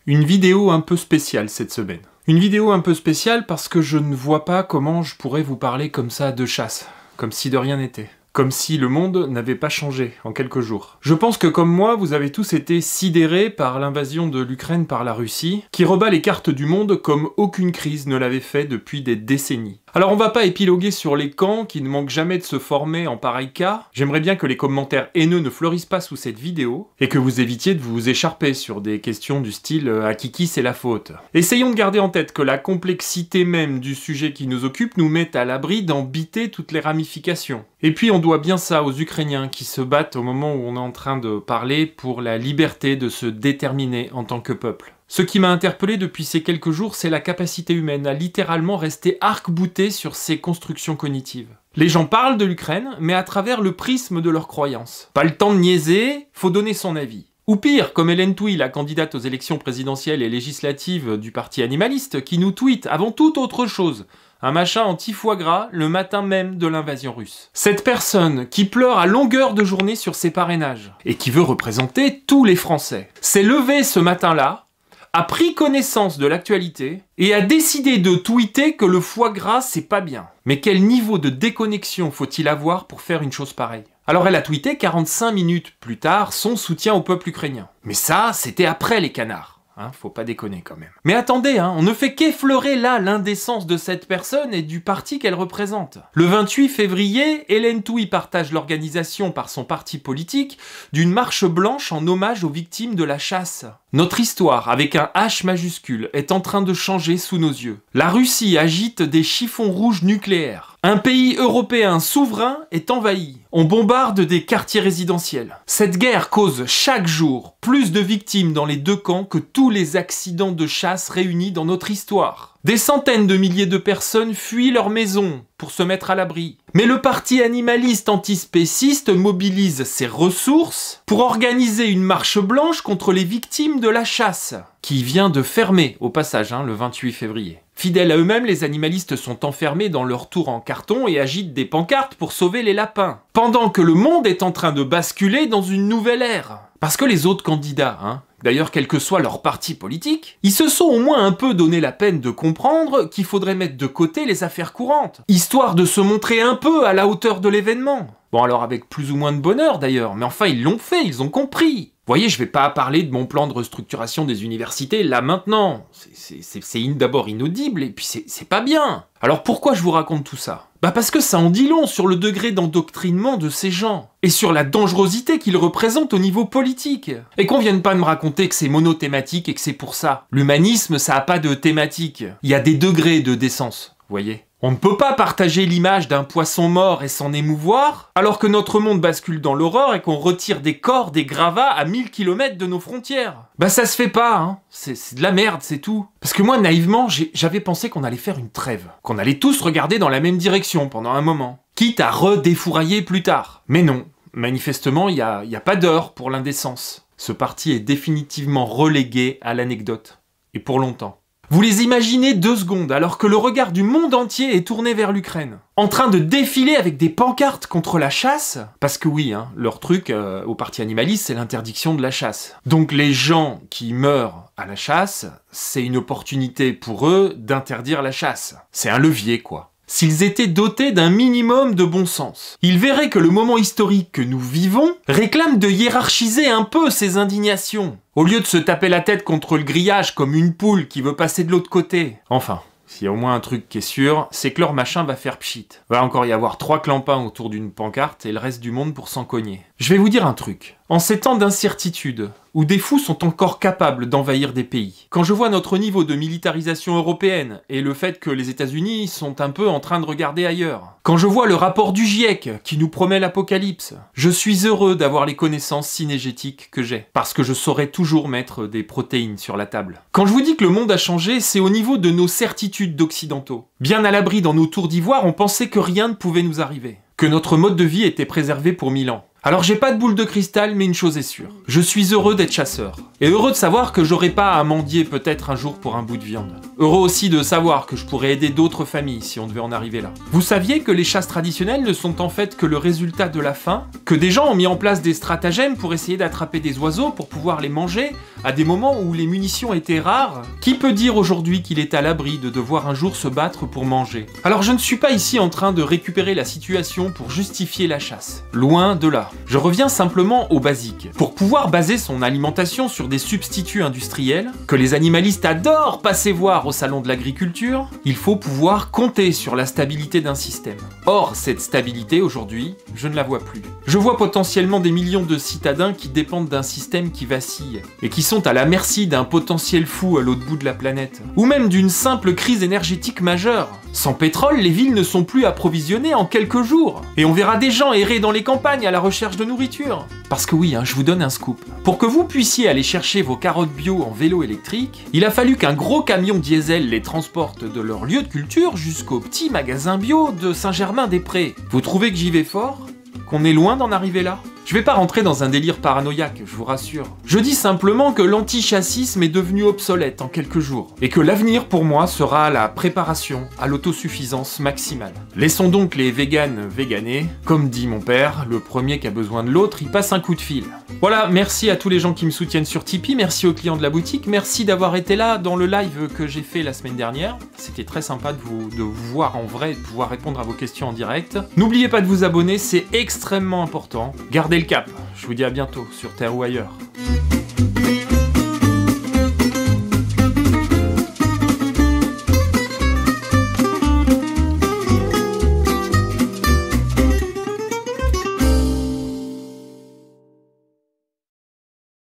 Une vidéo un peu spéciale cette semaine. Une vidéo un peu spéciale parce que je ne vois pas comment je pourrais vous parler comme ça de chasse, comme si de rien n'était. Comme si le monde n'avait pas changé en quelques jours. Je pense que comme moi, vous avez tous été sidérés par l'invasion de l'Ukraine par la Russie, qui rebat les cartes du monde comme aucune crise ne l'avait fait depuis des décennies. Alors on va pas épiloguer sur les camps qui ne manquent jamais de se former en pareil cas. J'aimerais bien que les commentaires haineux ne fleurissent pas sous cette vidéo, et que vous évitiez de vous écharper sur des questions du style « à qui c'est la faute ». Essayons de garder en tête que la complexité même du sujet qui nous occupe nous met à l'abri d'en biter toutes les ramifications. Et puis on doit bien ça aux Ukrainiens qui se battent au moment où on est en train de parler pour la liberté de se déterminer en tant que peuple. Ce qui m'a interpellé depuis ces quelques jours, c'est la capacité humaine à littéralement rester arc-boutée sur ses constructions cognitives. Les gens parlent de l'Ukraine, mais à travers le prisme de leurs croyances. Pas le temps de niaiser, faut donner son avis. Ou pire, comme Hélène Touy, la candidate aux élections présidentielles et législatives du parti animaliste, qui nous tweet avant toute autre chose un machin anti-foie gras le matin même de l'invasion russe. Cette personne qui pleure à longueur de journée sur ses parrainages, et qui veut représenter tous les Français, s'est levée ce matin-là, a pris connaissance de l'actualité, et a décidé de tweeter que le foie gras c'est pas bien. Mais quel niveau de déconnexion faut-il avoir pour faire une chose pareille ? Alors elle a tweeté 45 minutes plus tard son soutien au peuple ukrainien. Mais ça, c'était après les canards. Faut pas déconner quand même. Mais attendez, on ne fait qu'effleurer là l'indécence de cette personne et du parti qu'elle représente. Le 28 février, Hélène Touy partage l'organisation par son parti politique d'une marche blanche en hommage aux victimes de la chasse. Notre histoire, avec un H majuscule, est en train de changer sous nos yeux. La Russie agite des chiffons rouges nucléaires. Un pays européen souverain est envahi. On bombarde des quartiers résidentiels. Cette guerre cause chaque jour plus de victimes dans les deux camps que tous les accidents de chasse réunis dans notre histoire. Des centaines de milliers de personnes fuient leur maison pour se mettre à l'abri. Mais le parti animaliste antispéciste mobilise ses ressources pour organiser une marche blanche contre les victimes de la chasse, qui vient de fermer au passage le 28 février. Fidèles à eux-mêmes, les animalistes sont enfermés dans leur tour en carton et agitent des pancartes pour sauver les lapins. Pendant que le monde est en train de basculer dans une nouvelle ère. Parce que les autres candidats, d'ailleurs quel que soit leur parti politique, ils se sont au moins un peu donné la peine de comprendre qu'il faudrait mettre de côté les affaires courantes, histoire de se montrer un peu à la hauteur de l'événement. Bon alors avec plus ou moins de bonheur d'ailleurs, mais enfin ils l'ont fait, ils ont compris. Vous voyez, je vais pas parler de mon plan de restructuration des universités là maintenant. C'est d'abord inaudible et puis c'est pas bien. Alors pourquoi je vous raconte tout ça ? Parce que ça en dit long sur le degré d'endoctrinement de ces gens et sur la dangerosité qu'ils représentent au niveau politique. Et qu'on vienne pas me raconter que c'est monothématique et que c'est pour ça. L'humanisme, ça a pas de thématique. Il y a des degrés de décence, vous voyez ? On ne peut pas partager l'image d'un poisson mort et s'en émouvoir, alors que notre monde bascule dans l'horreur et qu'on retire des corps, des gravats à 1000 km de nos frontières. Ça se fait pas, c'est de la merde, c'est tout. Parce que moi, naïvement, j'avais pensé qu'on allait faire une trêve, qu'on allait tous regarder dans la même direction pendant un moment, quitte à redéfourailler plus tard. Mais non, manifestement, il y a pas d'heure pour l'indécence. Ce parti est définitivement relégué à l'anecdote. Et pour longtemps. Vous les imaginez 2 secondes, alors que le regard du monde entier est tourné vers l'Ukraine. En train de défiler avec des pancartes contre la chasse. Parce que oui, leur truc au parti animaliste, c'est l'interdiction de la chasse. Donc les gens qui meurent à la chasse, c'est une opportunité pour eux d'interdire la chasse. C'est un levier, quoi. S'ils étaient dotés d'un minimum de bon sens, ils verraient que le moment historique que nous vivons réclame de hiérarchiser un peu ces indignations, au lieu de se taper la tête contre le grillage comme une poule qui veut passer de l'autre côté. Enfin, s'il y a au moins un truc qui est sûr, c'est que leur machin va faire pchit. Va encore y avoir 3 clampins autour d'une pancarte et le reste du monde pour s'en cogner. Je vais vous dire un truc. En ces temps d'incertitude, où des fous sont encore capables d'envahir des pays, quand je vois notre niveau de militarisation européenne et le fait que les États-Unis sont un peu en train de regarder ailleurs, quand je vois le rapport du GIEC qui nous promet l'apocalypse, je suis heureux d'avoir les connaissances synégétiques que j'ai, parce que je saurais toujours mettre des protéines sur la table. Quand je vous dis que le monde a changé, c'est au niveau de nos certitudes d'occidentaux. Bien à l'abri dans nos tours d'ivoire, on pensait que rien ne pouvait nous arriver, que notre mode de vie était préservé pour 1000 ans. Alors j'ai pas de boule de cristal, mais une chose est sûre. Je suis heureux d'être chasseur. Et heureux de savoir que j'aurai pas à mendier peut-être un jour pour un bout de viande. Heureux aussi de savoir que je pourrais aider d'autres familles si on devait en arriver là. Vous saviez que les chasses traditionnelles ne sont en fait que le résultat de la faim ? Que des gens ont mis en place des stratagèmes pour essayer d'attraper des oiseaux pour pouvoir les manger, à des moments où les munitions étaient rares, qui peut dire aujourd'hui qu'il est à l'abri de devoir un jour se battre pour manger? Alors je ne suis pas ici en train de récupérer la situation pour justifier la chasse. Loin de là. Je reviens simplement au basique. Pour pouvoir baser son alimentation sur des substituts industriels, que les animalistes adorent passer voir au salon de l'agriculture, il faut pouvoir compter sur la stabilité d'un système. Or, cette stabilité, aujourd'hui, je ne la vois plus. Je vois potentiellement des millions de citadins qui dépendent d'un système qui vacille, et qui sont à la merci d'un potentiel fou à l'autre bout de la planète, ou même d'une simple crise énergétique majeure. Sans pétrole, les villes ne sont plus approvisionnées en quelques jours, et on verra des gens errer dans les campagnes à la recherche de nourriture. Parce que oui, je vous donne un scoop. Pour que vous puissiez aller chercher vos carottes bio en vélo électrique, il a fallu qu'un gros camion diesel les transporte de leur lieu de culture jusqu'au petit magasin bio de Saint-Germain-des-Prés. Vous trouvez que j'y vais fort? Qu'on est loin d'en arriver là? Je vais pas rentrer dans un délire paranoïaque, je vous rassure. Je dis simplement que l'antichassisme est devenu obsolète en quelques jours, et que l'avenir pour moi sera la préparation à l'autosuffisance maximale. Laissons donc les véganes véganer. Comme dit mon père, le premier qui a besoin de l'autre, il passe un coup de fil. Voilà, merci à tous les gens qui me soutiennent sur Tipeee, merci aux clients de la boutique, merci d'avoir été là dans le live que j'ai fait la semaine dernière. C'était très sympa de vous voir en vrai et de pouvoir répondre à vos questions en direct. N'oubliez pas de vous abonner, c'est extrêmement important. Gardez le cap. Je vous dis à bientôt, sur Terre ou ailleurs.